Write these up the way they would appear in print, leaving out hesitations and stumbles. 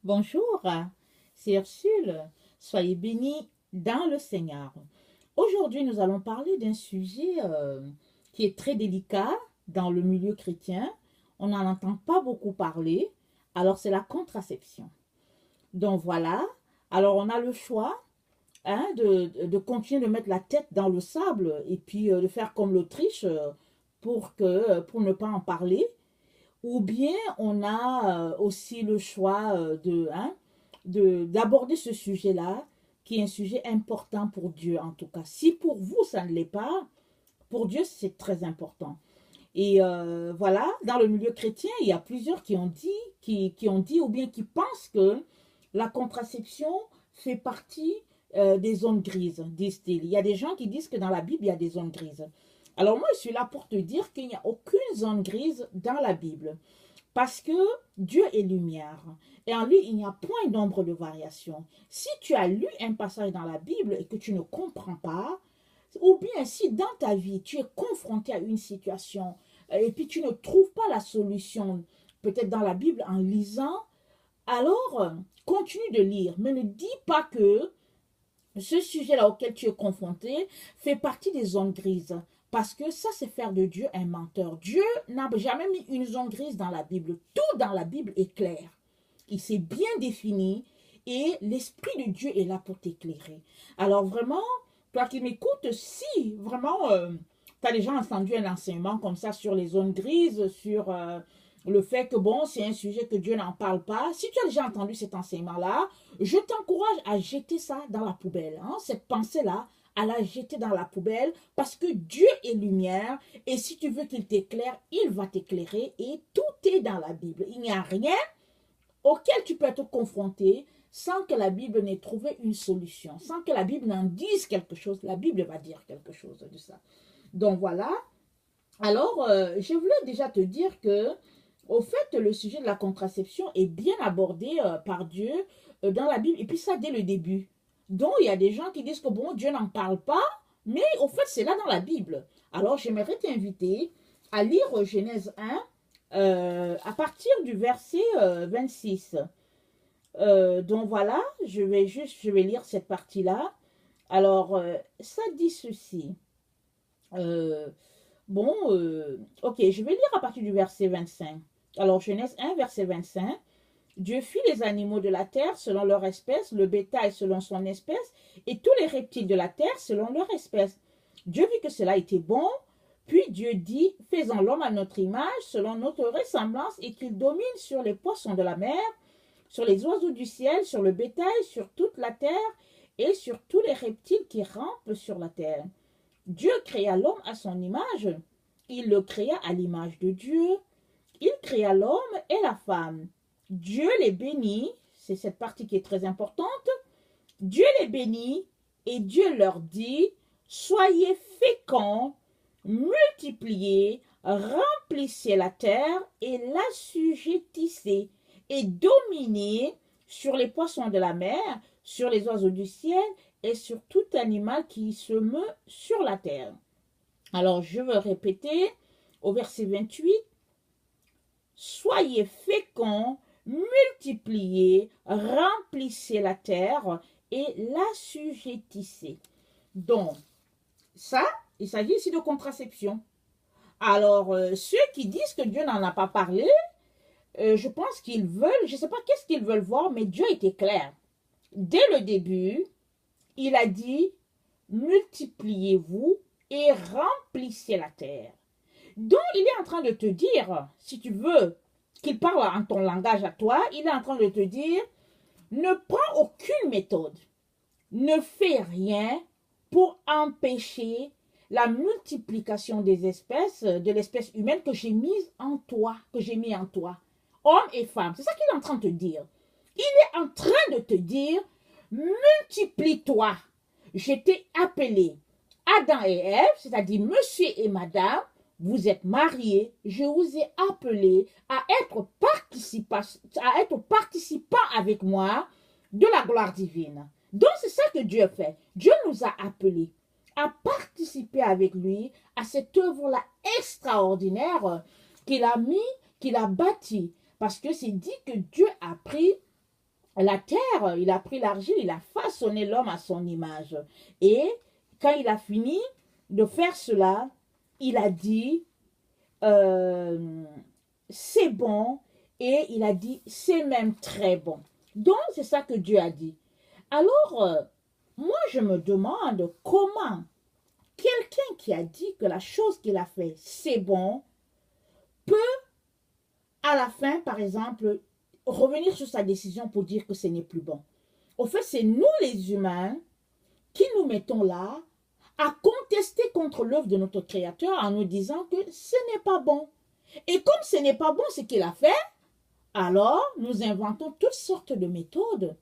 Bonjour, c'est Ursule. Soyez bénis dans le Seigneur. Aujourd'hui, nous allons parler d'un sujet qui est très délicat dans le milieu chrétien. On n'en entend pas beaucoup parler. Alors, c'est la contraception. Donc voilà. Alors, on a le choix de continuer de mettre la tête dans le sable et puis de faire comme l'Autriche pour ne pas en parler. Ou bien on a aussi le choix d'aborder ce sujet-là, qui est un sujet important pour Dieu en tout cas. Si pour vous, ça ne l'est pas, pour Dieu, c'est très important. Et voilà, dans le milieu chrétien, il y a plusieurs qui ont dit, qui ont dit ou bien qui pensent que la contraception fait partie des zones grises, disent-ils. Il y a des gens qui disent que dans la Bible, il y a des zones grises. Alors moi, je suis là pour te dire qu'il n'y a aucune zone grise dans la Bible. Parce que Dieu est lumière. Et en lui, il n'y a point d'ombre de variation. Si tu as lu un passage dans la Bible et que tu ne comprends pas, ou bien si dans ta vie, tu es confronté à une situation et puis tu ne trouves pas la solution, peut-être dans la Bible en lisant, alors continue de lire. Mais ne dis pas que ce sujet-là auquel tu es confronté fait partie des zones grises. Parce que ça, c'est faire de Dieu un menteur. Dieu n'a jamais mis une zone grise dans la Bible. Tout dans la Bible est clair. Il s'est bien défini et l'Esprit de Dieu est là pour t'éclairer. Alors vraiment, toi qui m'écoutes, si vraiment tu as déjà entendu un enseignement comme ça sur les zones grises, sur le fait que bon, c'est un sujet que Dieu n'en parle pas, si tu as déjà entendu cet enseignement-là, je t'encourage à jeter ça dans la poubelle. Cette pensée-là, à la jeter dans la poubelle parce que Dieu est lumière et si tu veux qu'il t'éclaire, il va t'éclairer et tout est dans la Bible. Il n'y a rien auquel tu peux être confronté sans que la Bible n'ait trouvé une solution, sans que la Bible n'en dise quelque chose. La Bible va dire quelque chose de ça. Donc voilà. Alors, je voulais déjà te dire que, au fait, le sujet de la contraception est bien abordé par Dieu dans la Bible, et puis ça dès le début. Donc, il y a des gens qui disent que, bon, Dieu n'en parle pas, mais au fait, c'est là dans la Bible. Alors, j'aimerais t'inviter à lire Genèse 1 à partir du verset 26. Donc voilà, je vais lire cette partie-là. Alors, ça dit ceci. Euh, Bon, ok, je vais lire à partir du verset 25. Alors, Genèse 1, verset 25. Dieu fit les animaux de la terre selon leur espèce, le bétail selon son espèce, et tous les reptiles de la terre selon leur espèce. Dieu vit que cela était bon, puis Dieu dit, faisons l'homme à notre image, selon notre ressemblance, et qu'il domine sur les poissons de la mer, sur les oiseaux du ciel, sur le bétail, sur toute la terre, et sur tous les reptiles qui rampent sur la terre. Dieu créa l'homme à son image. Il le créa à l'image de Dieu. Il créa l'homme et la femme. Dieu les bénit. C'est cette partie qui est très importante. Dieu les bénit et Dieu leur dit, soyez féconds, multipliez, remplissez la terre et l'assujettissez et dominez sur les poissons de la mer, sur les oiseaux du ciel et sur tout animal qui se meut sur la terre. Alors, je veux répéter au verset 28. Soyez féconds, multipliez, remplissez la terre et l'assujettissez. Donc, ça, il s'agit ici de contraception. Alors, ceux qui disent que Dieu n'en a pas parlé, je pense qu'ils veulent, je ne sais pas qu'est-ce qu'ils veulent voir, mais Dieu était clair. Dès le début, il a dit, multipliez-vous et remplissez la terre. Donc, il est en train de te dire, si tu veux qu'il parle en ton langage à toi, il est en train de te dire, ne prends aucune méthode, ne fais rien pour empêcher la multiplication des espèces, de l'espèce humaine que j'ai mise en toi, que j'ai mis en toi, hommes et femmes. C'est ça qu'il est en train de te dire. Il est en train de te dire, multiplie-toi. Je t'ai appelé Adam et Ève, c'est-à-dire monsieur et madame, vous êtes mariés, je vous ai appelé à être participant avec moi de la gloire divine. Donc c'est ça que Dieu fait. Dieu nous a appelés à participer avec lui à cette œuvre-là extraordinaire qu'il a bâtie. Parce que c'est dit que Dieu a pris la terre, il a pris l'argile, il a façonné l'homme à son image. Et quand il a fini de faire cela, il a dit, euh, c'est bon, et il a dit, c'est même très bon. Donc, c'est ça que Dieu a dit. Alors, moi, je me demande comment quelqu'un qui a dit que la chose qu'il a fait, c'est bon, peut, à la fin, par exemple, revenir sur sa décision pour dire que ce n'est plus bon. Au fait, c'est nous les humains qui nous mettons là à contester contre l'œuvre de notre Créateur en nous disant que ce n'est pas bon. Et comme ce n'est pas bon ce qu'il a fait, alors nous inventons toutes sortes de méthodes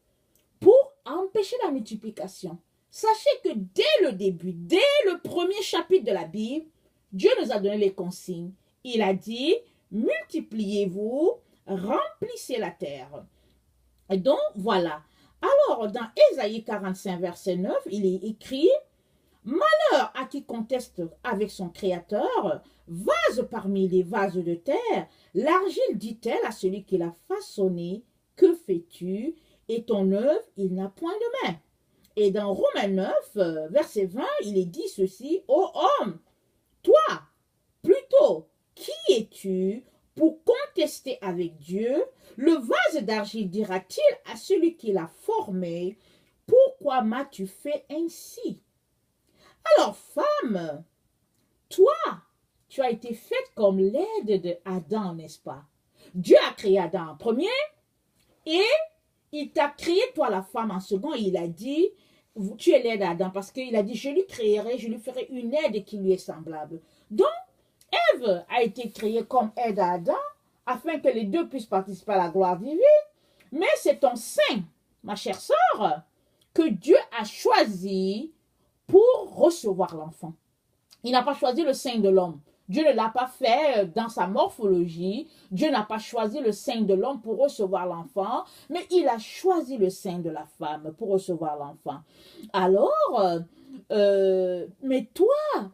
pour empêcher la multiplication. Sachez que dès le début, dès le premier chapitre de la Bible, Dieu nous a donné les consignes. Il a dit, multipliez-vous, remplissez la terre. Et donc, voilà. Alors, dans Ésaïe 45, verset 9, il est écrit, malheur à qui conteste avec son Créateur, vase parmi les vases de terre, l'argile dit-elle à celui qui l'a façonné, que fais-tu? Et ton œuvre, il n'a point de main. Et dans Romains 9, verset 20, il est dit ceci, ô homme, toi, plutôt, qui es-tu pour contester avec Dieu? Le vase d'argile dira-t-il à celui qui l'a formé, pourquoi m'as-tu fait ainsi? Alors, femme, toi, tu as été faite comme l'aide d'Adam, n'est-ce pas? Dieu a créé Adam en premier et il t'a créé, toi, la femme, en second. Et il a dit, tu es l'aide d'Adam parce qu'il a dit, je lui créerai, je lui ferai une aide qui lui est semblable. Donc, Ève a été créée comme aide à Adam afin que les deux puissent participer à la gloire divine. Mais c'est ton sein, ma chère sœur, que Dieu a choisi pour recevoir l'enfant. Il n'a pas choisi le sein de l'homme. Dieu ne l'a pas fait dans sa morphologie. Dieu n'a pas choisi le sein de l'homme pour recevoir l'enfant, mais il a choisi le sein de la femme pour recevoir l'enfant. Alors, mais toi,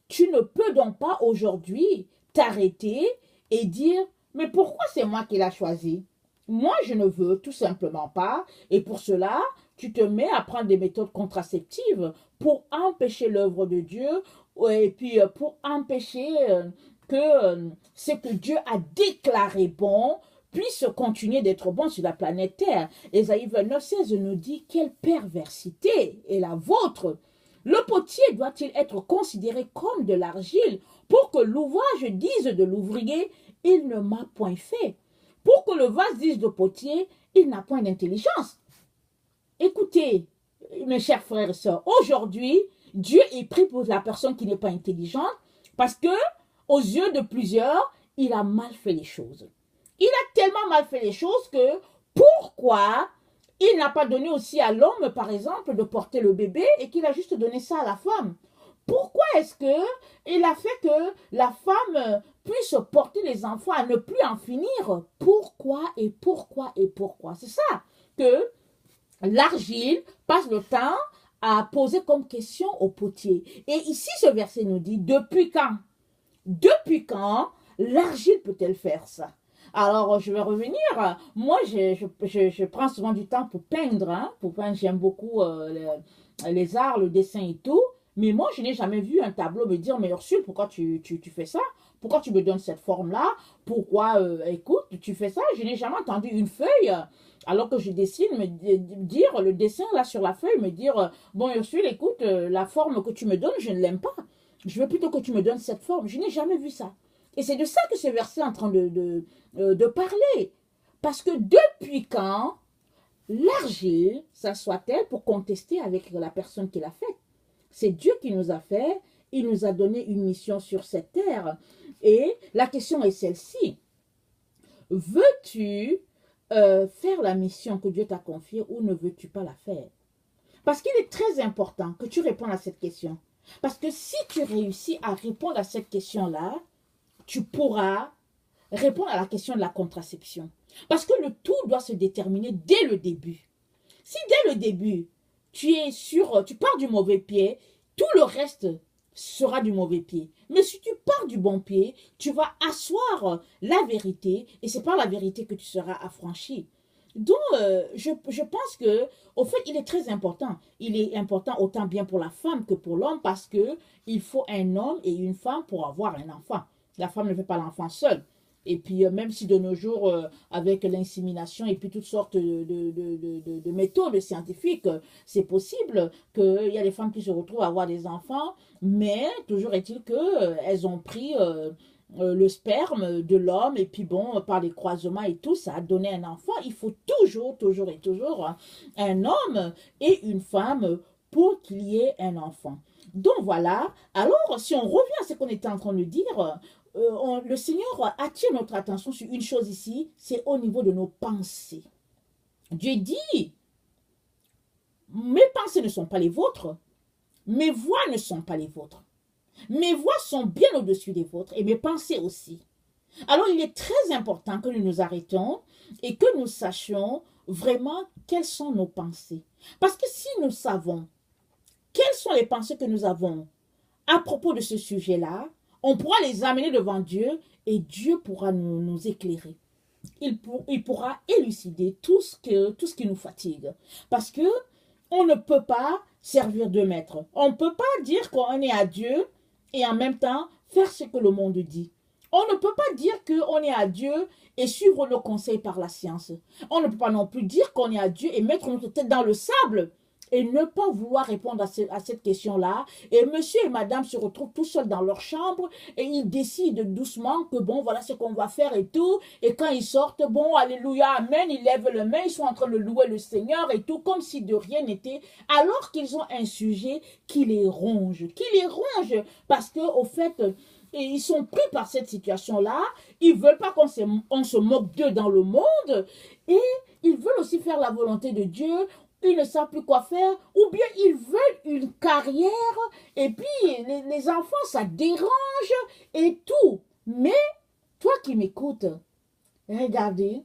tu ne peux donc pas aujourd'hui t'arrêter et dire, mais pourquoi c'est moi qui l'ai choisi? Moi, je ne veux tout simplement pas. Et pour cela, tu te mets à prendre des méthodes contraceptives pour empêcher l'œuvre de Dieu et puis pour empêcher que ce que Dieu a déclaré bon puisse continuer d'être bon sur la planète Terre. Ésaïe 29,16 nous dit, quelle perversité est la vôtre! Le potier doit-il être considéré comme de l'argile pour que l'ouvrage dise de l'ouvrier, il ne m'a point fait? Pour que le vase dise de potier, il n'a point d'intelligence. Écoutez, mes chers frères et sœurs, aujourd'hui, Dieu est pris pour la personne qui n'est pas intelligente parce que, aux yeux de plusieurs, il a mal fait les choses. Il a tellement mal fait les choses que pourquoi il n'a pas donné aussi à l'homme, par exemple, de porter le bébé et qu'il a juste donné ça à la femme? Pourquoi est-ce qu'il a fait que la femme puisse porter les enfants à ne plus en finir? Pourquoi et pourquoi et pourquoi? C'est ça que l'argile passe le temps à poser comme question au potier. Et ici, ce verset nous dit, depuis quand? Depuis quand l'argile peut-elle faire ça? Alors, je vais revenir. Moi, je prends souvent du temps pour peindre. Hein. Pour peindre, j'aime beaucoup les arts, le dessin et tout. Mais moi, je n'ai jamais vu un tableau me dire, mais Ursule, pourquoi tu fais ça? Pourquoi tu me donnes cette forme-là? Pourquoi, écoute, tu fais ça? Je n'ai jamais entendu une feuille, alors que je dessine, me dire, le dessin là sur la feuille, me dire, bon Ursule, écoute, la forme que tu me donnes, je ne l'aime pas. Je veux plutôt que tu me donnes cette forme. Je n'ai jamais vu ça. Et c'est de ça que ce verset est en train de parler. Parce que depuis quand l'argile s'assoit-elle pour contester avec la personne qui l'a fait? C'est Dieu qui nous a fait. Il nous a donné une mission sur cette terre. Et la question est celle-ci. Veux-tu faire la mission que Dieu t'a confiée ou ne veux-tu pas la faire? Parce qu'il est très important que tu répondes à cette question. Parce que si tu réussis à répondre à cette question-là, tu pourras répondre à la question de la contraception. Parce que le tout doit se déterminer dès le début. Si dès le début, tu pars du mauvais pied, tout le reste sera du mauvais pied. Mais si tu pars du bon pied, tu vas asseoir la vérité et c'est par la vérité que tu seras affranchi. Donc, je pense que, au fait, il est très important. Il est important autant bien pour la femme que pour l'homme parce que il faut un homme et une femme pour avoir un enfant. La femme ne fait pas l'enfant seule. Et puis, même si de nos jours, avec l'insémination et puis toutes sortes de méthodes scientifiques, c'est possible qu'il y a des femmes qui se retrouvent à avoir des enfants, mais toujours est-il qu'elles ont pris le sperme de l'homme et puis bon, par les croisements et tout, ça a donné un enfant. Il faut toujours un homme et une femme pour qu'il y ait un enfant. Donc voilà, alors si on revient à ce qu'on était en train de dire, le Seigneur attire notre attention sur une chose ici, c'est au niveau de nos pensées. Dieu dit, mes pensées ne sont pas les vôtres, mes voix ne sont pas les vôtres. Mes voix sont bien au-dessus des vôtres et mes pensées aussi. Alors il est très important que nous nous arrêtons et que nous sachions vraiment quelles sont nos pensées. Parce que si nous savons quelles sont les pensées que nous avons à propos de ce sujet-là, on pourra les amener devant Dieu et Dieu pourra nous éclairer. Il pourra élucider tout ce qui nous fatigue. Parce que on ne peut pas servir de maître. On ne peut pas dire qu'on est à Dieu et en même temps faire ce que le monde dit. On ne peut pas dire qu'on est à Dieu et suivre nos conseils par la science. On ne peut pas non plus dire qu'on est à Dieu et mettre notre tête dans le sable et ne pas vouloir répondre à cette question-là. Et monsieur et madame se retrouvent tout seuls dans leur chambre et ils décident doucement que bon, voilà ce qu'on va faire et tout. Et quand ils sortent, bon, alléluia, amen, ils lèvent le main, ils sont en train de louer le Seigneur et tout, comme si de rien n'était, alors qu'ils ont un sujet qui les ronge, parce que au fait, et ils sont pris par cette situation-là, ils veulent pas qu'on se moque d'eux dans le monde, et ils veulent aussi faire la volonté de Dieu, ils ne savent plus quoi faire, ou bien ils veulent une carrière, et puis les enfants, ça dérange, et tout. Mais, toi qui m'écoutes, regardez,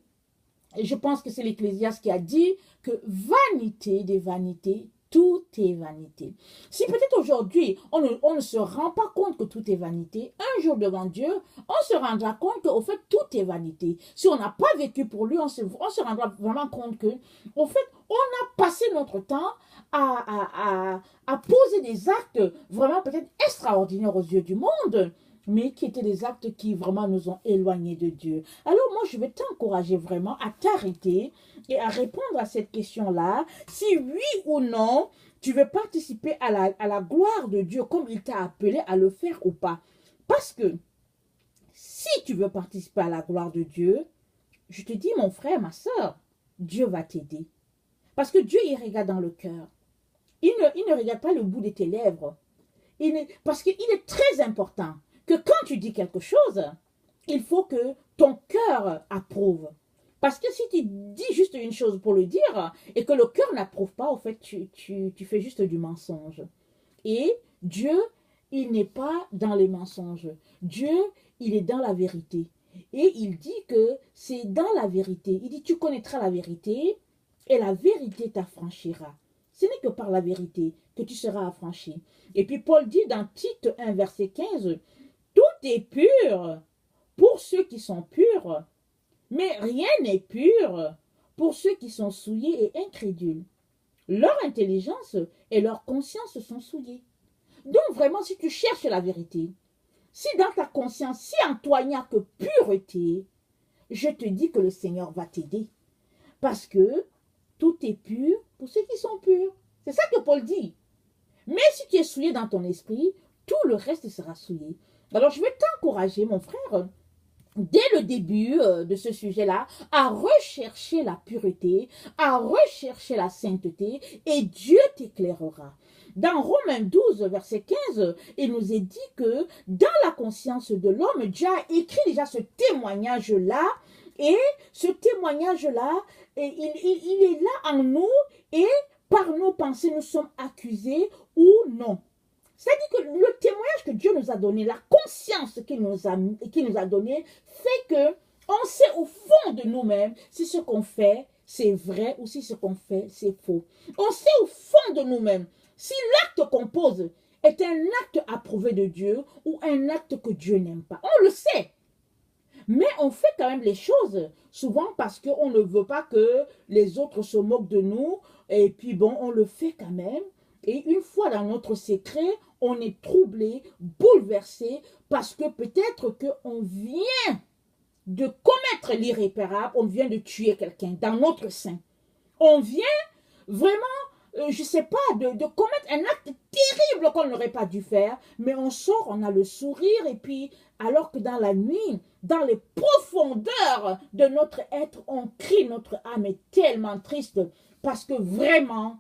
et je pense que c'est l'Ecclésiaste qui a dit que vanité des vanités, tout est vanité. Si peut-être aujourd'hui, on ne se rend pas compte que tout est vanité, un jour devant Dieu, on se rendra compte qu'au fait, tout est vanité. Si on n'a pas vécu pour lui, on se rendra vraiment compte que, au fait, on a passé notre temps à poser des actes vraiment peut-être extraordinaires aux yeux du monde, mais qui étaient des actes qui vraiment nous ont éloignés de Dieu. Alors moi, je vais t'encourager vraiment à t'arrêter et à répondre à cette question-là. Si oui ou non, tu veux participer à la gloire de Dieu comme il t'a appelé à le faire ou pas. Parce que si tu veux participer à la gloire de Dieu, je te dis, mon frère, ma soeur, Dieu va t'aider. Parce que Dieu, il regarde dans le cœur. Il ne regarde pas le bout de tes lèvres. Parce qu'il est très important que quand tu dis quelque chose, il faut que ton cœur approuve. Parce que si tu dis juste une chose pour le dire et que le cœur n'approuve pas, au fait, tu fais juste du mensonge. Et Dieu, il n'est pas dans les mensonges. Dieu, il est dans la vérité. Et il dit que c'est dans la vérité. Il dit, tu connaîtras la vérité et la vérité t'affranchira. Ce n'est que par la vérité que tu seras affranchi. Et puis Paul dit dans Tite 1, verset 15, tout est pur pour ceux qui sont purs, mais rien n'est pur pour ceux qui sont souillés et incrédules. Leur intelligence et leur conscience sont souillées. Donc vraiment, si tu cherches la vérité, si dans ta conscience, si en toi il n'y a que pureté, je te dis que le Seigneur va t'aider. Parce que tout est pur pour ceux qui sont purs. C'est ça que Paul dit. Mais si tu es souillé dans ton esprit, tout le reste sera souillé. Alors je vais t'encourager, mon frère, dès le début de ce sujet-là, à rechercher la pureté, à rechercher la sainteté, et Dieu t'éclairera. Dans Romains 12, verset 15, il nous est dit que dans la conscience de l'homme, Dieu a écrit déjà ce témoignage-là, et ce témoignage-là, il est là en nous, et par nos pensées, nous sommes accusés ou non. C'est-à-dire que le témoignage que Dieu nous a donné, la conscience qu'il nous a donné, fait que on sait au fond de nous-mêmes si ce qu'on fait, c'est vrai ou si ce qu'on fait, c'est faux. On sait au fond de nous-mêmes si l'acte qu'on pose est un acte approuvé de Dieu ou un acte que Dieu n'aime pas. On le sait. Mais on fait quand même les choses, souvent parce qu'on ne veut pas que les autres se moquent de nous. Et puis bon, on le fait quand même. Et une fois dans notre secret, on est troublé, bouleversé, parce que peut-être qu'on vient de commettre l'irréparable, on vient de tuer quelqu'un dans notre sein. On vient vraiment, je ne sais pas, de commettre un acte terrible qu'on n'aurait pas dû faire, mais on sort, on a le sourire, et puis alors que dans la nuit, dans les profondeurs de notre être, on crie, notre âme est tellement triste, parce que vraiment,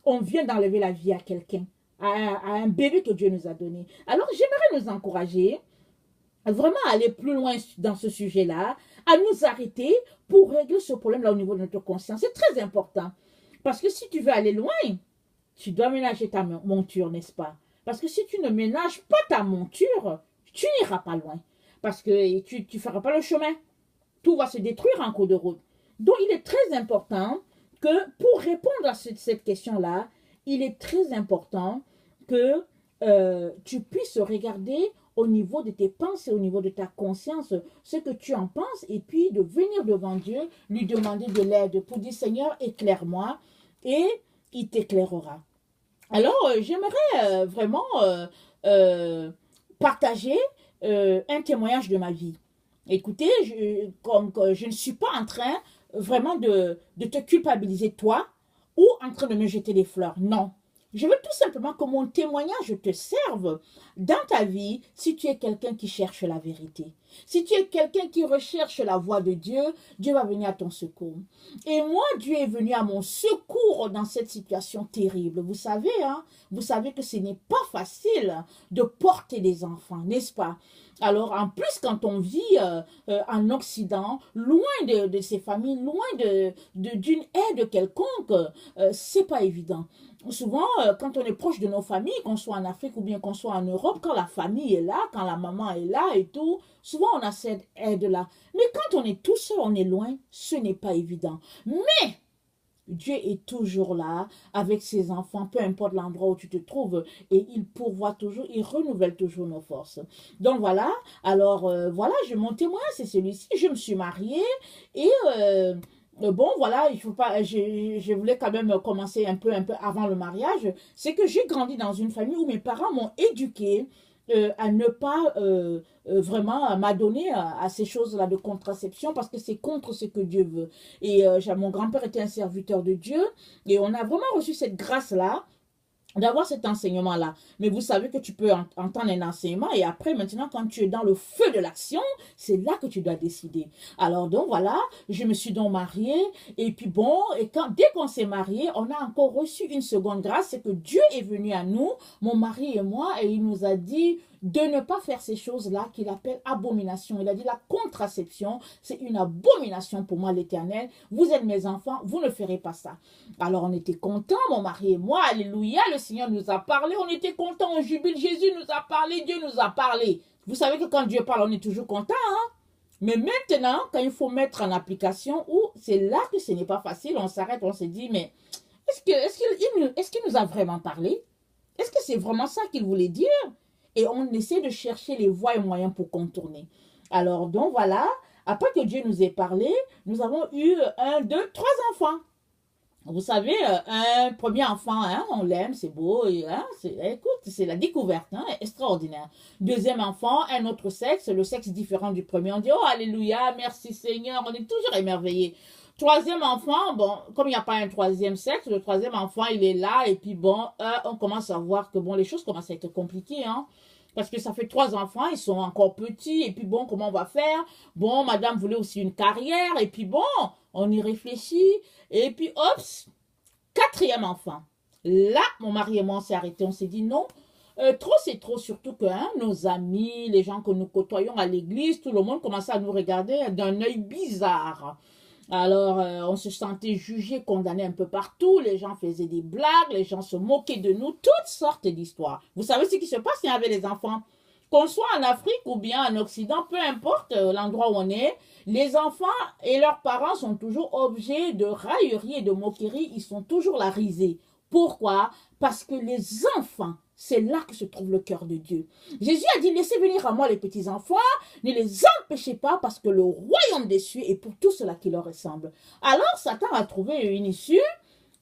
on vient d'enlever la vie à quelqu'un, à un bébé que Dieu nous a donné. Alors j'aimerais nous encourager vraiment à aller plus loin dans ce sujet-là, à nous arrêter pour régler ce problème-là au niveau de notre conscience. C'est très important. Parce que si tu veux aller loin, tu dois ménager ta monture, n'est-ce pas? Parce que si tu ne ménages pas ta monture, tu n'iras pas loin. Parce que tu ne feras pas le chemin. Tout va se détruire en cours de route. Donc, il est très important que pour répondre à cette question-là, il est très important que tu puisses regarder au niveau de tes pensées, au niveau de ta conscience, ce que tu en penses, et puis de venir devant Dieu, lui demander de l'aide pour dire, Seigneur, éclaire-moi, et il t'éclairera. Alors, j'aimerais vraiment partager un témoignage de ma vie. Écoutez, je ne suis pas en train vraiment de te culpabiliser toi, ou en train de me jeter des fleurs. Non. Je veux tout simplement que mon témoignage te serve dans ta vie si tu es quelqu'un qui cherche la vérité. Si tu es quelqu'un qui recherche la voie de Dieu, Dieu va venir à ton secours. Et moi, Dieu est venu à mon secours dans cette situation terrible. Vous savez, hein, vous savez que ce n'est pas facile de porter des enfants, n'est-ce pas? Alors, en plus, quand on vit en Occident, loin de ses familles, loin d'une aide quelconque, c'est pas évident. Souvent, quand on est proche de nos familles, qu'on soit en Afrique ou bien qu'on soit en Europe, quand la famille est là, quand la maman est là et tout, souvent on a cette aide-là. Mais quand on est tout seul, on est loin, ce n'est pas évident. Mais Dieu est toujours là avec ses enfants, peu importe l'endroit où tu te trouves, et il pourvoit toujours, il renouvelle toujours nos forces. Donc voilà, alors voilà, mon témoin, c'est celui-ci. Je me suis mariée et bon, voilà, il faut pas. Je voulais quand même commencer un peu avant le mariage. C'est que j'ai grandi dans une famille où mes parents m'ont éduquée à ne pas vraiment m'adonner à ces choses-là de contraception parce que c'est contre ce que Dieu veut. Et mon grand-père était un serviteur de Dieu et on a vraiment reçu cette grâce-là d'avoir cet enseignement-là. Mais vous savez que tu peux entendre un enseignement et après, maintenant, quand tu es dans le feu de l'action, c'est là que tu dois décider. Alors, donc, voilà, je me suis donc mariée et puis bon, et dès qu'on s'est marié, on a encore reçu une seconde grâce, c'est que Dieu est venu à nous, mon mari et moi, et il nous a dit de ne pas faire ces choses-là qu'il appelle abomination. Il a dit la contraception, c'est une abomination pour moi l'Éternel. Vous êtes mes enfants, vous ne ferez pas ça. Alors on était contents, mon mari et moi, alléluia, le Seigneur nous a parlé, on était contents, on jubile, Jésus nous a parlé, Dieu nous a parlé. Vous savez que quand Dieu parle, on est toujours content, hein? Mais maintenant, quand il faut mettre en application, c'est là que ce n'est pas facile, on s'arrête, on se dit, mais est-ce qu'il nous a vraiment parlé? Est-ce que c'est vraiment ça qu'il voulait dire? Et on essaie de chercher les voies et moyens pour contourner. Alors, donc voilà, après que Dieu nous ait parlé, nous avons eu 1, 2, 3 enfants. Vous savez, un premier enfant, hein, on l'aime, c'est beau, et, hein, écoute, c'est la découverte, hein, extraordinaire. Deuxième enfant, un autre sexe, le sexe différent du premier. On dit, oh, alléluia, merci Seigneur, on est toujours émerveillés. Troisième enfant, bon, comme il n'y a pas un troisième sexe, le troisième enfant, il est là, et puis bon, on commence à voir que bon, les choses commencent à être compliquées, hein. Parce que ça fait 3 enfants, ils sont encore petits, et puis bon, comment on va faire? Bon, madame voulait aussi une carrière, et puis bon, on y réfléchit, et puis hop, quatrième enfant. Là, mon mari et moi, on s'est arrêtés, on s'est dit non, trop c'est trop, surtout que hein, nos amis, les gens que nous côtoyons à l'église, tout le monde commençait à nous regarder d'un œil bizarre. Alors, on se sentait jugé, condamné un peu partout. Les gens faisaient des blagues, les gens se moquaient de nous, toutes sortes d'histoires. Vous savez ce qui se passe avec les enfants? Qu'on soit en Afrique ou bien en Occident, peu importe l'endroit où on est, les enfants et leurs parents sont toujours objets de raillerie et de moquerie. Ils sont toujours la risée. Pourquoi? Parce que les enfants c'est là que se trouve le cœur de Dieu. Jésus a dit, laissez venir à moi les petits enfants, ne les empêchez pas parce que le royaume des cieux est pour tout cela qui leur ressemble. Alors Satan a trouvé une issue.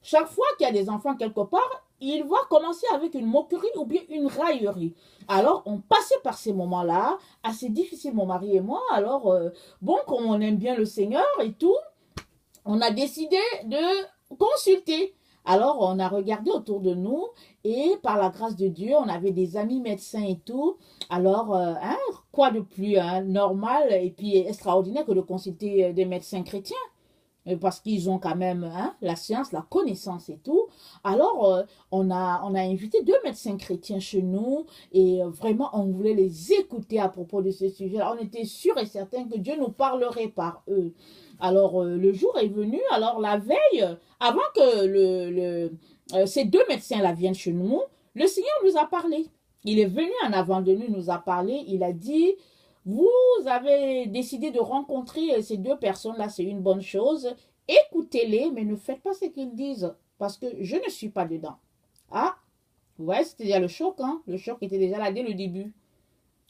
Chaque fois qu'il y a des enfants quelque part, il va commencer avec une moquerie ou bien une raillerie. Alors, on passait par ces moments-là, assez difficiles, mon mari et moi. Alors, bon, comme on aime bien le Seigneur et tout, on a décidé de consulter. Alors, on a regardé autour de nous et par la grâce de Dieu, on avait des amis médecins et tout. Alors, quoi de plus normal et puis extraordinaire que de consulter des médecins chrétiens? Parce qu'ils ont quand même la science, la connaissance et tout. Alors, on a invité 2 médecins chrétiens chez nous et vraiment, on voulait les écouter à propos de ce sujet. On était sûr et certain que Dieu nous parlerait par eux. Alors, le jour est venu. Alors, la veille, avant que ces 2 médecins-là viennent chez nous, le Seigneur nous a parlé. Il est venu en avant de nous, nous a parlé. Il a dit... Vous avez décidé de rencontrer ces 2 personnes-là, c'est une bonne chose. Écoutez-les, mais ne faites pas ce qu'ils disent, parce que je ne suis pas dedans. Ah, ouais, c'était déjà le choc, hein? Le choc était déjà là dès le début.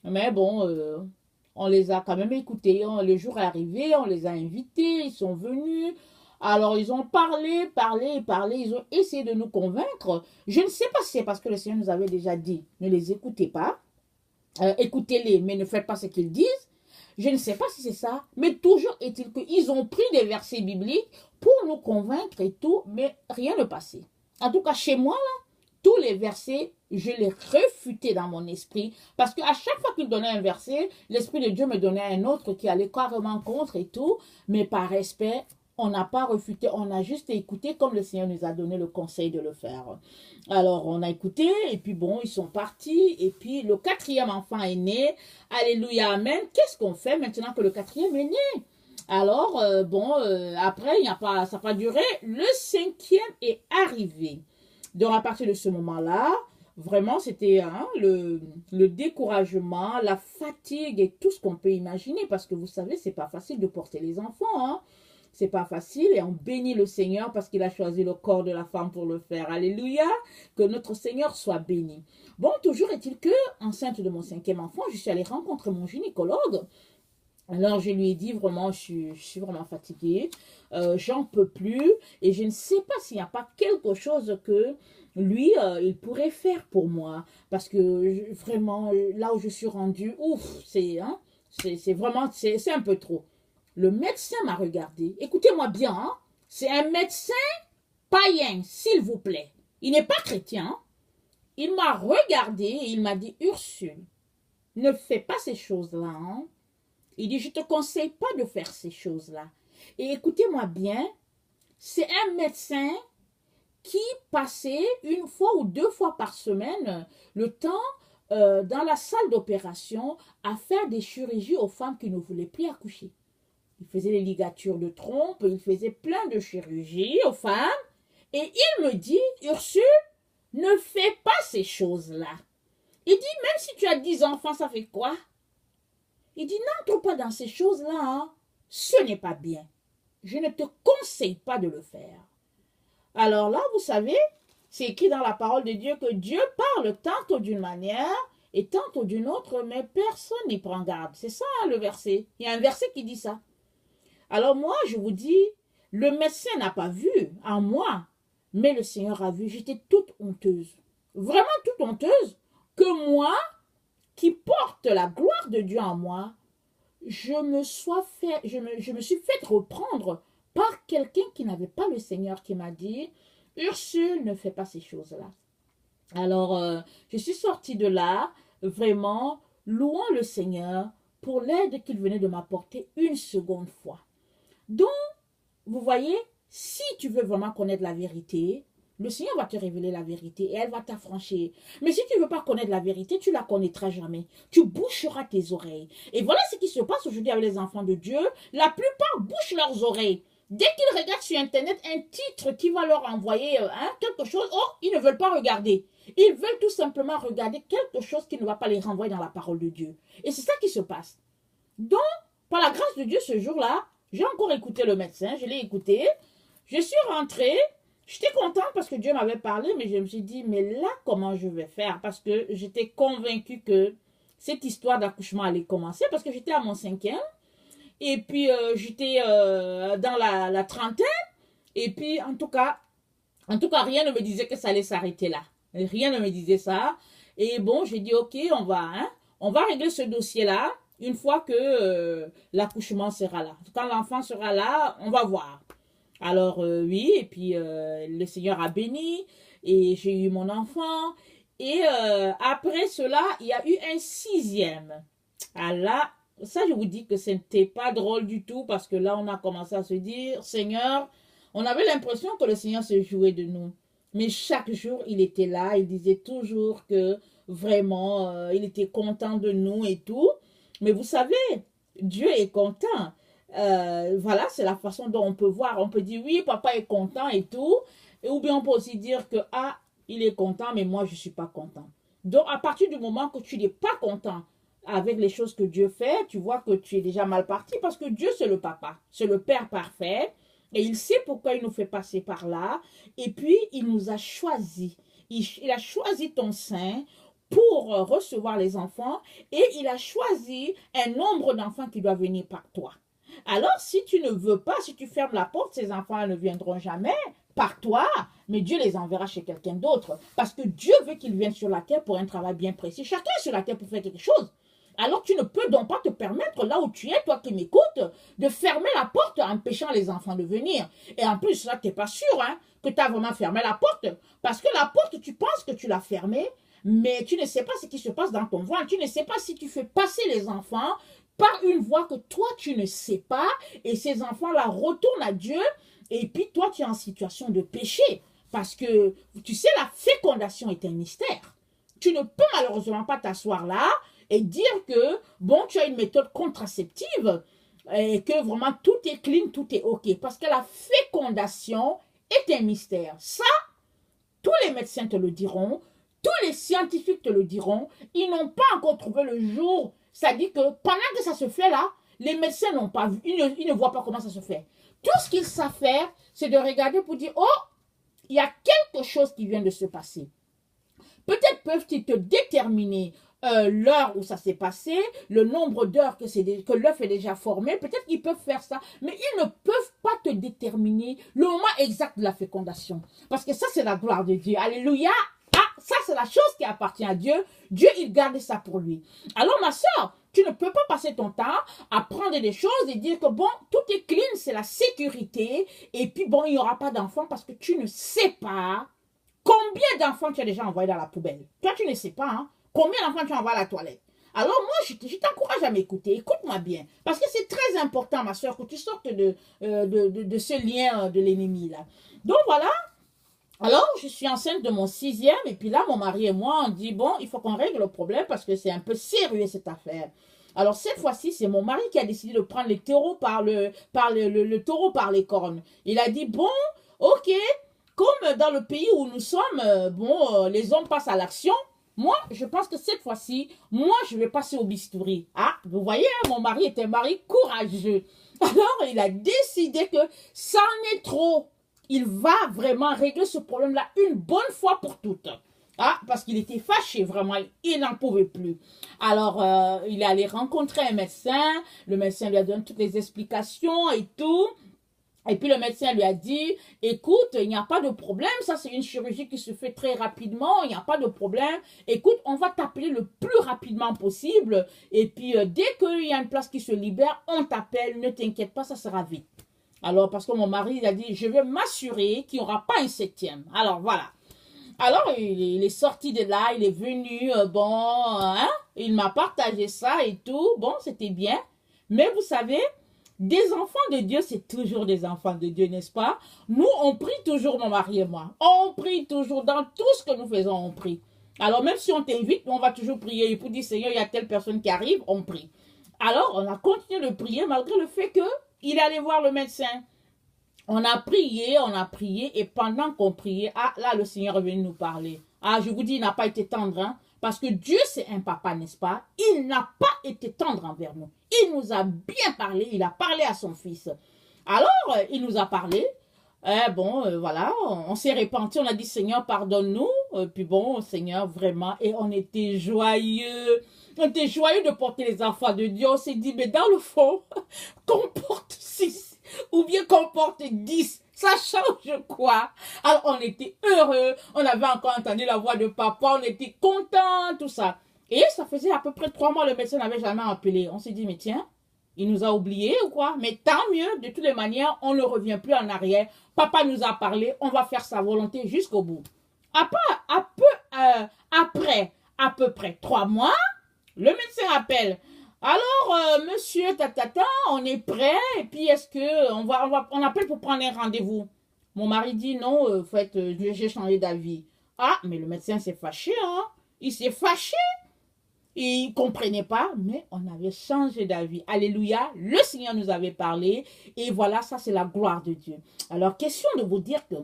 Mais bon, on les a quand même écoutés. Le jour est arrivé, on les a invités, ils sont venus. Alors, ils ont parlé, ils ont essayé de nous convaincre. Je ne sais pas si c'est parce que le Seigneur nous avait déjà dit, ne les écoutez pas. Écoutez-les, mais ne faites pas ce qu'ils disent. Je ne sais pas si c'est ça, mais toujours est-il qu'ils ont pris des versets bibliques pour nous convaincre et tout, mais rien ne passait. En tout cas, chez moi, là, tous les versets, je les réfutais dans mon esprit, parce qu'à chaque fois qu'il donnait un verset, l'Esprit de Dieu me donnait un autre qui allait carrément contre et tout, mais par respect, on n'a pas refuté, on a juste écouté comme le Seigneur nous a donné le conseil de le faire. Alors, on a écouté, et puis bon, ils sont partis, et puis le 4e enfant est né. Alléluia, amen. Qu'est-ce qu'on fait maintenant que le 4e est né? Alors, après, ça n'a pas duré. Le 5e est arrivé. Donc, à partir de ce moment-là, vraiment, c'était le découragement, la fatigue et tout ce qu'on peut imaginer, parce que vous savez, c'est pas facile de porter les enfants, hein. C'est pas facile et on bénit le Seigneur parce qu'il a choisi le corps de la femme pour le faire. Alléluia. Que notre Seigneur soit béni. Bon, toujours est-il que, enceinte de mon 5e enfant, je suis allée rencontrer mon gynécologue. Alors, je lui ai dit vraiment, je suis vraiment fatiguée. J'en peux plus. Et je ne sais pas s'il n'y a pas quelque chose que lui, il pourrait faire pour moi. Parce que vraiment, là où je suis rendue, ouf, c'est vraiment, c'est un peu trop. Le médecin m'a regardé. Écoutez-moi bien, hein? C'est un médecin païen, s'il vous plaît. Il n'est pas chrétien. Hein? Il m'a regardé et il m'a dit, Ursule, ne fais pas ces choses-là. Hein? Il dit, je ne te conseille pas de faire ces choses-là. Et écoutez-moi bien, c'est un médecin qui passait 1 fois ou 2 fois par semaine le temps dans la salle d'opération à faire des chirurgies aux femmes qui ne voulaient plus accoucher. Il faisait les ligatures de trompe, il faisait plein de chirurgies aux femmes. Et il me dit, Ursule, ne fais pas ces choses-là. Il dit, même si tu as 10 enfants, ça fait quoi? Il dit, n'entre pas dans ces choses-là. Hein. Ce n'est pas bien. Je ne te conseille pas de le faire. Alors là, vous savez, c'est écrit dans la parole de Dieu que Dieu parle tantôt d'une manière et tantôt d'une autre, mais personne n'y prend garde. C'est ça le verset. Il y a un verset qui dit ça. Alors moi, je vous dis, le médecin n'a pas vu en moi, mais le Seigneur a vu. J'étais toute honteuse, vraiment toute honteuse, que moi, qui porte la gloire de Dieu en moi, je me suis fait reprendre par quelqu'un qui n'avait pas le Seigneur, qui m'a dit, Ursule, ne fais pas ces choses-là. Alors, je suis sortie de là, vraiment, louant le Seigneur pour l'aide qu'il venait de m'apporter une seconde fois. Donc, vous voyez, si tu veux vraiment connaître la vérité, le Seigneur va te révéler la vérité et elle va t'affranchir. Mais si tu ne veux pas connaître la vérité, tu ne la connaîtras jamais. Tu boucheras tes oreilles. Et voilà ce qui se passe aujourd'hui avec les enfants de Dieu. La plupart bouchent leurs oreilles. Dès qu'ils regardent sur Internet un titre qui va leur envoyer quelque chose, ils ne veulent pas regarder. Ils veulent tout simplement regarder quelque chose qui ne va pas les renvoyer dans la parole de Dieu. Et c'est ça qui se passe. Donc, par la grâce de Dieu, ce jour-là, j'ai encore écouté le médecin, je l'ai écouté. Je suis rentrée J'étais contente parce que Dieu m'avait parlé, mais je me suis dit, mais là, comment je vais faire? Parce que j'étais convaincue que cette histoire d'accouchement allait commencer parce que j'étais à mon 5e et puis j'étais dans la trentaine et puis en tout cas, rien ne me disait que ça allait s'arrêter là. Rien ne me disait ça. Et bon, j'ai dit, ok, on va régler ce dossier-là une fois que l'accouchement sera là. Quand l'enfant sera là, on va voir. Alors oui, et puis le Seigneur a béni et j'ai eu mon enfant. Et après cela, il y a eu un 6e. Ah là, ça je vous dis que ce n'était pas drôle du tout parce que là on a commencé à se dire, Seigneur, on avait l'impression que le Seigneur se jouait de nous. Mais chaque jour, il était là, il disait toujours que vraiment, il était content de nous et tout. Mais vous savez, Dieu est content. Voilà, c'est la façon dont on peut voir. On peut dire, oui, papa est content et tout. Ou bien on peut aussi dire que, ah, il est content, mais moi, je ne suis pas content. Donc, à partir du moment que tu n'es pas content avec les choses que Dieu fait, tu vois que tu es déjà mal parti parce que Dieu, c'est le papa, c'est le Père parfait. Et il sait pourquoi il nous fait passer par là. Et puis, il nous a choisis. Il a choisi ton sein pour recevoir les enfants et il a choisi un nombre d'enfants qui doivent venir par toi. Alors, si tu ne veux pas, si tu fermes la porte, ces enfants ne viendront jamais par toi, mais Dieu les enverra chez quelqu'un d'autre. Parce que Dieu veut qu'ils viennent sur la terre pour un travail bien précis. Chacun est sur la terre pour faire quelque chose. Alors tu ne peux donc pas te permettre, là où tu es, toi qui m'écoutes, de fermer la porte en empêchant les enfants de venir. Et en plus, là, tu n'es pas sûr que tu as vraiment fermé la porte. Parce que la porte, tu penses que tu l'as fermée, mais tu ne sais pas ce qui se passe dans ton ventre. Tu ne sais pas si tu fais passer les enfants par une voie que toi, tu ne sais pas. Et ces enfants-là retournent à Dieu. Et puis, toi, tu es en situation de péché. Parce que, tu sais, la fécondation est un mystère. Tu ne peux malheureusement pas t'asseoir là et dire que, bon, tu as une méthode contraceptive et que vraiment tout est clean, tout est OK. Parce que la fécondation est un mystère. Ça, tous les médecins te le diront, tous les scientifiques te le diront. Ils n'ont pas encore trouvé le jour. C'est-à-dire que pendant que ça se fait là, les médecins n'ont pas vu, ils ne voient pas comment ça se fait. Tout ce qu'ils savent faire, c'est de regarder pour dire, oh, il y a quelque chose qui vient de se passer. Peut-être peuvent-ils te déterminer l'heure où ça s'est passé, le nombre d'heures que l'œuf est déjà formé. Peut-être qu'ils peuvent faire ça, mais ils ne peuvent pas te déterminer le moment exact de la fécondation. Parce que ça, c'est la gloire de Dieu. Alléluia. Ah, ça, c'est la chose qui appartient à Dieu. Dieu, il garde ça pour lui. Alors, ma soeur, tu ne peux pas passer ton temps à prendre des choses et dire que bon, tout est clean, c'est la sécurité. Et puis bon, il n'y aura pas d'enfants parce que tu ne sais pas combien d'enfants tu as déjà envoyé dans la poubelle. Toi, tu ne sais pas, hein? Combien d'enfants tu envoies à la toilette. Alors moi, je t'encourage à m'écouter. Écoute-moi bien. Parce que c'est très important, ma soeur, que tu sortes de ce lien de l'ennemi, là. Donc voilà. Alors, je suis enceinte de mon 6e. Et puis là, mon mari et moi, on dit, bon, il faut qu'on règle le problème parce que c'est un peu sérieux, cette affaire. Alors, cette fois-ci, c'est mon mari qui a décidé de prendre les taureaux le taureau par les cornes. Il a dit, bon, ok, comme dans le pays où nous sommes, les hommes passent à l'action. Moi, je pense que cette fois-ci, moi, je vais passer au bistouri. Ah, vous voyez, mon mari est un mari courageux. Alors, il a décidé que ça en est trop. Il va vraiment régler ce problème-là une bonne fois pour toutes. Ah, parce qu'il était fâché, vraiment, il n'en pouvait plus. Alors, il est allé rencontrer un médecin. Le médecin lui a donné toutes les explications et tout. Et puis le médecin lui a dit, écoute, il n'y a pas de problème, ça c'est une chirurgie qui se fait très rapidement, il n'y a pas de problème. Écoute, on va t'appeler le plus rapidement possible. Et puis dès qu'il y a une place qui se libère, on t'appelle, ne t'inquiète pas, ça sera vite. Alors parce que mon mari il a dit, je vais m'assurer qu'il n'y aura pas un 7e. Alors voilà. Alors il est sorti de là, il est venu, il m'a partagé ça et tout. Bon, c'était bien. Mais vous savez, des enfants de Dieu, c'est toujours des enfants de Dieu, n'est-ce pas? Nous, on prie toujours, mon mari et moi. On prie toujours. Dans tout ce que nous faisons, on prie. Alors, même si on t'invite, on va toujours prier. Et pour dire, Seigneur, il y a telle personne qui arrive, on prie. Alors, on a continué de prier malgré le fait qu'il allait voir le médecin. On a prié, et pendant qu'on priait, ah, là, le Seigneur est venu nous parler. Ah, je vous dis, il n'a pas été tendre, hein? Parce que Dieu, c'est un papa, n'est-ce pas? Il n'a pas été tendre envers nous. Il nous a bien parlé, il a parlé à son fils. Alors, il nous a parlé. Bon, voilà, on s'est repenti, on a dit Seigneur, pardonne-nous. Puis bon, Seigneur, vraiment, et on était joyeux. On était joyeux de porter les enfants de Dieu. On s'est dit, mais dans le fond, qu'on porte 6 ou bien qu'on porte 10, ça change quoi? Alors on était heureux, on avait encore entendu la voix de papa, on était contents, tout ça. Et ça faisait à peu près 3 mois, le médecin n'avait jamais appelé. On s'est dit, mais tiens, il nous a oubliés ou quoi? Mais tant mieux, de toutes les manières, on ne revient plus en arrière. Papa nous a parlé, on va faire sa volonté jusqu'au bout. Après, à peu près 3 mois, le médecin appelle. Alors, monsieur Tatata, on est prêt. Et puis, est-ce que on appelle pour prendre un rendez-vous? Mon mari dit non, en fait, j'ai changé d'avis. Ah, mais le médecin s'est fâché, hein? Il s'est fâché. Il ne comprenait pas, mais on avait changé d'avis. Alléluia, le Seigneur nous avait parlé. Et voilà, ça c'est la gloire de Dieu. Alors, question de vous dire que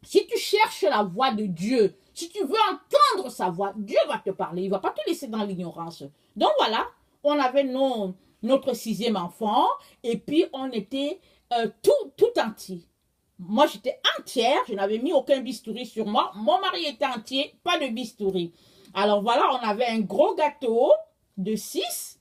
si tu cherches la voix de Dieu, si tu veux entendre sa voix, Dieu va te parler. Il ne va pas te laisser dans l'ignorance. Donc voilà, on avait notre 6e enfant et puis on était tout entier. Moi, j'étais entière, je n'avais mis aucun bistouri sur moi. Mon mari était entier, pas de bistouri. Alors voilà, on avait un gros gâteau de 6.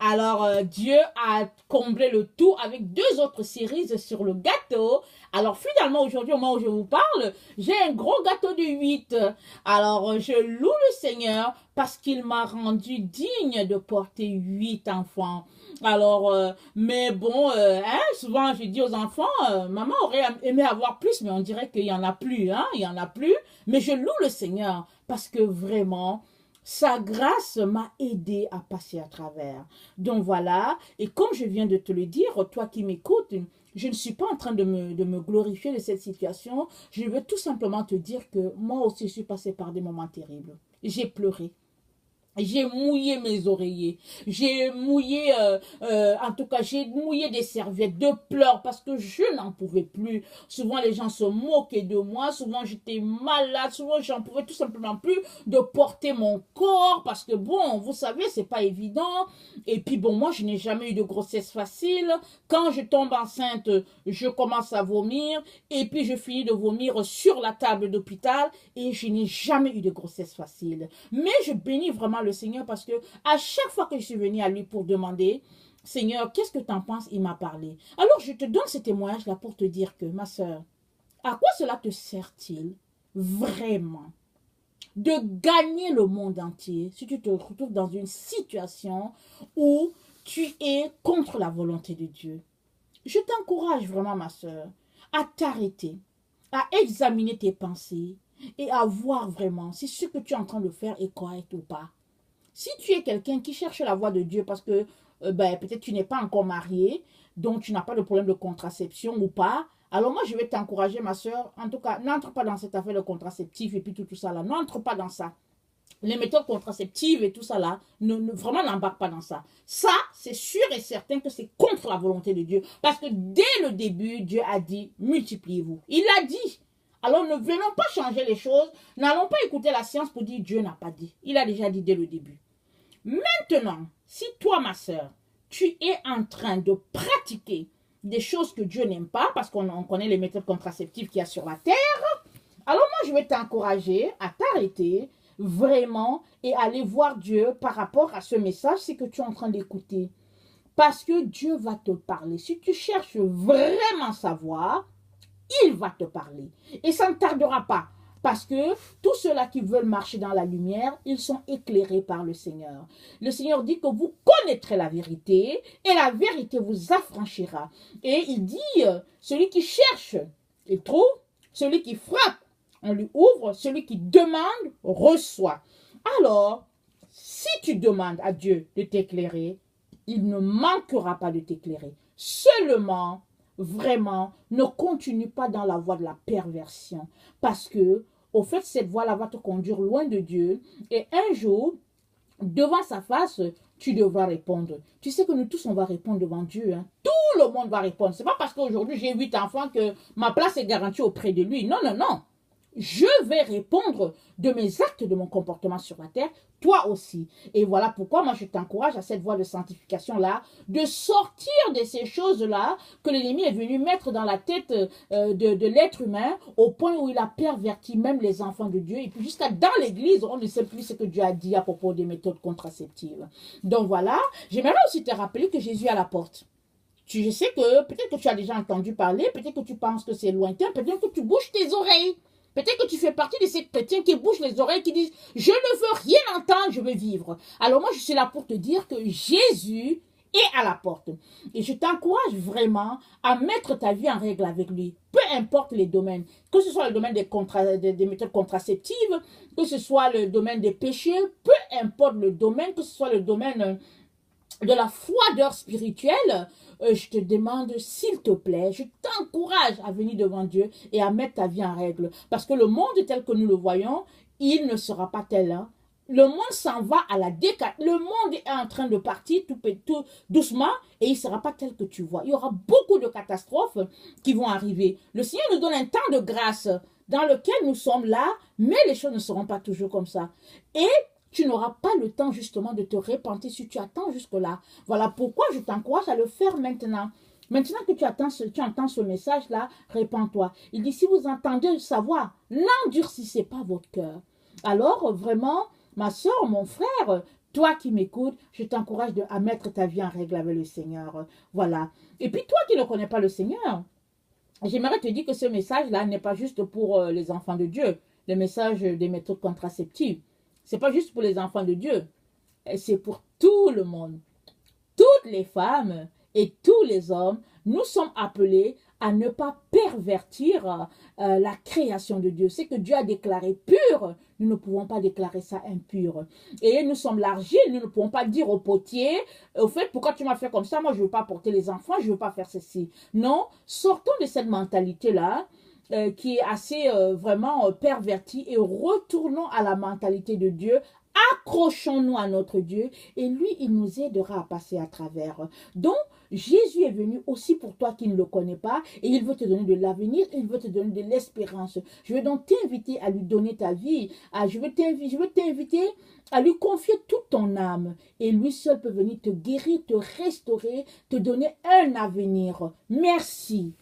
Alors Dieu a comblé le tout avec 2 autres cerises sur le gâteau. Alors finalement, aujourd'hui, au moment où je vous parle, j'ai un gros gâteau de 8. Alors je loue le Seigneur parce qu'il m'a rendu digne de porter 8 enfants. Alors, mais bon, souvent je dis aux enfants, maman aurait aimé avoir plus, mais on dirait qu'il n'y en a plus, hein, il n'y en a plus. Mais je loue le Seigneur parce que vraiment, sa grâce m'a aidé à passer à travers. Donc voilà, et comme je viens de te le dire, toi qui m'écoutes, je ne suis pas en train de me glorifier de cette situation. Je veux tout simplement te dire que moi aussi, je suis passée par des moments terribles. J'ai pleuré. J'ai mouillé mes oreillers. J'ai mouillé, en tout cas, j'ai mouillé des serviettes de pleurs parce que je n'en pouvais plus. Souvent, les gens se moquaient de moi. Souvent, j'étais malade. Souvent, j'en pouvais tout simplement plus de porter mon corps parce que, bon, vous savez, c'est pas évident. Et puis, bon, moi, je n'ai jamais eu de grossesse facile. Quand je tombe enceinte, je commence à vomir. Et puis, je finis de vomir sur la table d'hôpital. Et je n'ai jamais eu de grossesse facile. Mais je bénis vraiment le Seigneur parce que à chaque fois que je suis venue à lui pour demander, Seigneur, qu'est-ce que tu en penses? Il m'a parlé. Alors je te donne ce témoignage là pour te dire que, ma soeur, à quoi cela te sert-il vraiment de gagner le monde entier si tu te retrouves dans une situation où tu es contre la volonté de Dieu? Je t'encourage vraiment, ma soeur, à t'arrêter, à examiner tes pensées et à voir vraiment si ce que tu es en train de faire est correct ou pas. Si tu es quelqu'un qui cherche la voie de Dieu parce que peut-être tu n'es pas encore marié, donc tu n'as pas de problème de contraception ou pas, alors moi je vais t'encourager, ma soeur, en tout cas, n'entre pas dans cette affaire de contraceptif et puis tout ça là, n'entre pas dans ça. Les méthodes contraceptives et tout ça là, vraiment n'embarque pas dans ça. Ça, c'est sûr et certain que c'est contre la volonté de Dieu. Parce que dès le début, Dieu a dit, multipliez-vous. Il l'a dit. Alors ne venons pas changer les choses, n'allons pas écouter la science pour dire Dieu n'a pas dit. Il a déjà dit dès le début. Maintenant, si toi, ma soeur, tu es en train de pratiquer des choses que Dieu n'aime pas, parce qu'on connaît les méthodes contraceptives qu'il y a sur la terre, alors moi, je vais t'encourager à t'arrêter vraiment et aller voir Dieu par rapport à ce message, c'est que tu es en train d'écouter. Parce que Dieu va te parler. Si tu cherches vraiment savoir, il va te parler. Et ça ne tardera pas. Parce que tous ceux-là qui veulent marcher dans la lumière, ils sont éclairés par le Seigneur. Le Seigneur dit que vous connaîtrez la vérité et la vérité vous affranchira. Et il dit, celui qui cherche, il trouve. Celui qui frappe, on lui ouvre. Celui qui demande, reçoit. Alors, si tu demandes à Dieu de t'éclairer, il ne manquera pas de t'éclairer. Seulement, vraiment, ne continue pas dans la voie de la perversion. Parce que, au fait, cette voie-là va te conduire loin de Dieu. Et un jour, devant sa face, tu devras répondre. Tu sais que nous tous, on va répondre devant Dieu. Hein. Tout le monde va répondre. Ce n'est pas parce qu'aujourd'hui, j'ai 8 enfants que ma place est garantie auprès de lui. Non, non, non. je vais répondre de mes actes, de mon comportement sur la terre, toi aussi. Et voilà pourquoi moi je t'encourage à cette voie de sanctification-là, de sortir de ces choses-là que l'ennemi est venu mettre dans la tête de l'être humain, au point où il a perverti même les enfants de Dieu. Et puis jusqu'à dans l'église, on ne sait plus ce que Dieu a dit à propos des méthodes contraceptives. Donc voilà, j'aimerais aussi te rappeler que Jésus est à la porte. Je sais que peut-être que tu as déjà entendu parler, peut-être que tu penses que c'est lointain, peut-être que tu bouges tes oreilles. Peut-être que tu fais partie de ces chrétiens qui bougent les oreilles, qui disent « Je ne veux rien entendre, je veux vivre ». Alors moi, je suis là pour te dire que Jésus est à la porte. Et je t'encourage vraiment à mettre ta vie en règle avec lui. Peu importe les domaines, que ce soit le domaine des méthodes contraceptives, que ce soit le domaine des péchés, peu importe le domaine, que ce soit le domaine de la froideur spirituelle, je te demande, s'il te plaît, je t'encourage à venir devant Dieu et à mettre ta vie en règle. Parce que le monde tel que nous le voyons, il ne sera pas tel. Hein. Le monde s'en va à la décade. Le monde est en train de partir tout doucement et il ne sera pas tel que tu vois. Il y aura beaucoup de catastrophes qui vont arriver. Le Seigneur nous donne un temps de grâce dans lequel nous sommes là, mais les choses ne seront pas toujours comme ça. Et tu n'auras pas le temps justement de te repentir si tu attends jusque-là. Voilà pourquoi je t'encourage à le faire maintenant. Maintenant que tu entends ce message-là, répands-toi. Il dit, si vous entendez sa voix, n'endurcissez pas votre cœur. Alors, vraiment, ma soeur, mon frère, toi qui m'écoutes, je t'encourage à mettre ta vie en règle avec le Seigneur. Voilà. Et puis, toi qui ne connais pas le Seigneur, j'aimerais te dire que ce message-là n'est pas juste pour les enfants de Dieu, le message des méthodes contraceptives. C'est pas juste pour les enfants de Dieu, c'est pour tout le monde. Toutes les femmes et tous les hommes, nous sommes appelés à ne pas pervertir la création de Dieu. Ce que Dieu a déclaré pur, nous ne pouvons pas déclarer ça impur. Et nous sommes l'argile, nous ne pouvons pas dire au potier, au fait, pourquoi tu m'as fait comme ça, moi je ne veux pas porter les enfants, je ne veux pas faire ceci. Non, sortons de cette mentalité-là, qui est assez vraiment pervertie, et retournons à la mentalité de Dieu. Accrochons-nous à notre Dieu et lui, il nous aidera à passer à travers. Donc, Jésus est venu aussi pour toi qui ne le connais pas et il veut te donner de l'avenir, il veut te donner de l'espérance. Je veux donc t'inviter à lui donner ta vie. Je veux t'inviter à lui confier toute ton âme et lui seul peut venir te guérir, te restaurer, te donner un avenir. Merci.